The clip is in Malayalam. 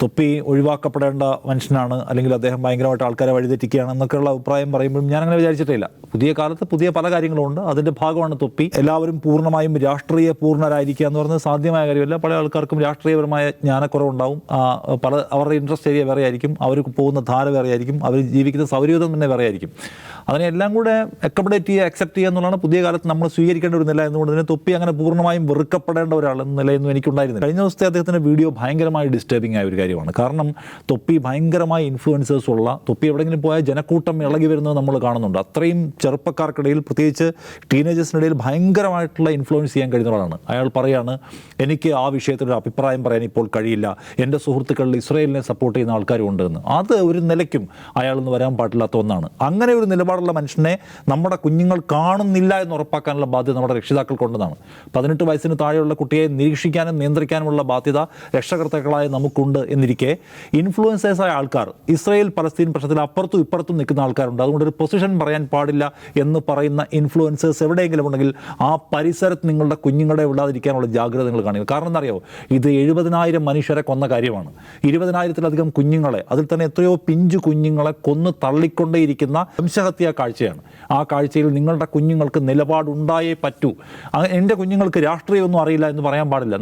തൊപ്പി ഒഴിവാക്കപ്പെടേണ്ട മനുഷ്യനാണ്, അല്ലെങ്കിൽ അദ്ദേഹം ഭയങ്കരമായിട്ട് ആൾക്കാരെ വഴിതെറ്റിക്കുകയാണ് എന്നൊക്കെയുള്ള അഭിപ്രായം പറയുമ്പോഴും ഞാനങ്ങനെ വിചാരിച്ചിട്ടില്ല. പുതിയ കാലത്ത് പുതിയ പല കാര്യങ്ങളുണ്ട്, അതിൻ്റെ ഭാഗമാണ് തൊപ്പി. എല്ലാവരും പൂർണ്ണമായും രാഷ്ട്രീയ പൂർണ്ണരായിരിക്കുക എന്ന് പറയുന്നത് സാധ്യമായ കാര്യമല്ല. പല ആൾക്കാർക്കും രാഷ്ട്രീയപരമായ ജ്ഞാനക്കുറവുണ്ടാവും. അവരുടെ ഇൻട്രസ്റ്റ് ഏരിയ വേറെ ആയിരിക്കും, അവർ പോകുന്ന ധാര വേറെ ആയിരിക്കും, അവർ ജീവിക്കുന്ന സൗകര്യം തന്നെ വേറെ ആയിരിക്കും. അതിനെല്ലാം കൂടെ അക്കോമഡേറ്റ് ചെയ്യുക, അക്സെപ്റ്റ് ചെയ്യുക എന്നുള്ളതാണ് പുതിയ കാലത്ത് നമ്മൾ സ്വീകരിക്കേണ്ട ഒരു നില. എന്നുകൊണ്ട് തന്നെ തൊപ്പി അങ്ങനെ പൂർണ്ണമായും വെറുക്കപ്പെടേണ്ട ഒരാളെന്ന നിലയൊന്നും എനിക്കുണ്ടായിരുന്നില്ല. കഴിഞ്ഞ ദിവസത്തെ അദ്ദേഹത്തിൻ്റെ വീഡിയോ ഭയങ്കരമായി ഡിസ്റ്റർബിംഗ് ആയ ഒരു കാര്യമാണ്. കാരണം തൊപ്പി ഭയങ്കരമായ ഇൻഫ്ലുവൻസേഴ്സ് ഉള്ള, തൊപ്പി എവിടെയെങ്കിലും പോയാൽ ജനക്കൂട്ടം ഇളകി വരുന്നത് നമ്മൾ കാണുന്നുണ്ട്. അത്രയും ചെറുപ്പക്കാർക്കിടയിൽ, പ്രത്യേകിച്ച് ടീനേജേഴ്സിനിടയിൽ ഭയങ്കരമായിട്ടുള്ള ഇൻഫ്ലുവൻസ് ചെയ്യാൻ കഴിയുന്നതാണ്. അയാൾ പറയാണ്, എനിക്ക് ആ വിഷയത്തിലൊരു അഭിപ്രായം പറയാൻ ഇപ്പോൾ കഴിയില്ല, എൻ്റെ സുഹൃത്തുക്കളിൽ ഇസ്രായേലിനെ സപ്പോർട്ട് ചെയ്യുന്ന ആൾക്കാരും ഉണ്ടെന്ന്. അത് ഒരു നിലയ്ക്കും അയാളൊന്ന് വരാൻ പാടില്ലാത്ത ഒന്നാണ്. അങ്ങനെ ഒരു നിലപാടുള്ള മനുഷ്യനെ നമ്മുടെ കുഞ്ഞുങ്ങൾ കാണുന്നില്ല എന്ന് ഉറപ്പാക്കാനുള്ള ബാധ്യത നമ്മുടെ രക്ഷിതാക്കൾക്കുണ്ടെന്നാണ്. 18 വയസ്സിന് താഴെയുള്ള കുട്ടിയെ നിരീക്ഷിക്കാനും നിയന്ത്രിക്കാനുമുള്ള ബാധ്യത രക്ഷകർത്താക്കളായ നമുക്കുണ്ട് എന്നിരിക്കെ, ഇൻഫ്ലുവൻസേഴ്സായ ആൾക്കാർ, ഇസ്രായേൽ പലസ്തീൻ പ്രശ്നത്തിൽ അപ്പുറത്തും ഇപ്പുറത്തും നിൽക്കുന്ന ആൾക്കാരുണ്ട്. അതുകൊണ്ട് ഒരു പൊസിഷൻ പറയാൻ പാടില്ല എന്ന് പറയുന്ന ഇൻഫ്ലുവൻസേഴ്സ് എവിടെയെങ്കിലും ഉണ്ടെങ്കിൽ ആ പരിസരത്ത് നിങ്ങളുടെ കുഞ്ഞുങ്ങളെ വിടാതിരിക്കാനുള്ള ജാഗ്രത നിങ്ങൾ കാണിക്കുക. കാരണം എന്താ അറിയോ, ഇത് 70,000 മനുഷ്യരെ കൊന്ന കാര്യമാണ്. 20,000-ലധികം കുഞ്ഞുങ്ങളെ, അതിൽ തന്നെ എത്രയോ പിഞ്ചു കുഞ്ഞുങ്ങളെ കൊന്ന് തള്ളിക്കൊണ്ടേയിരിക്കുന്ന വംശഹത്യാ കാഴ്ചയാണ്. ആ കാഴ്ചയിൽ നിങ്ങളുടെ കുഞ്ഞുങ്ങൾക്ക് നിലപാടുണ്ടായേ പറ്റൂ. എൻ്റെ കുഞ്ഞുങ്ങൾക്ക് രാഷ്ട്രീയമൊന്നും അറിയില്ല എന്ന് പറയാൻ പാടില്ല.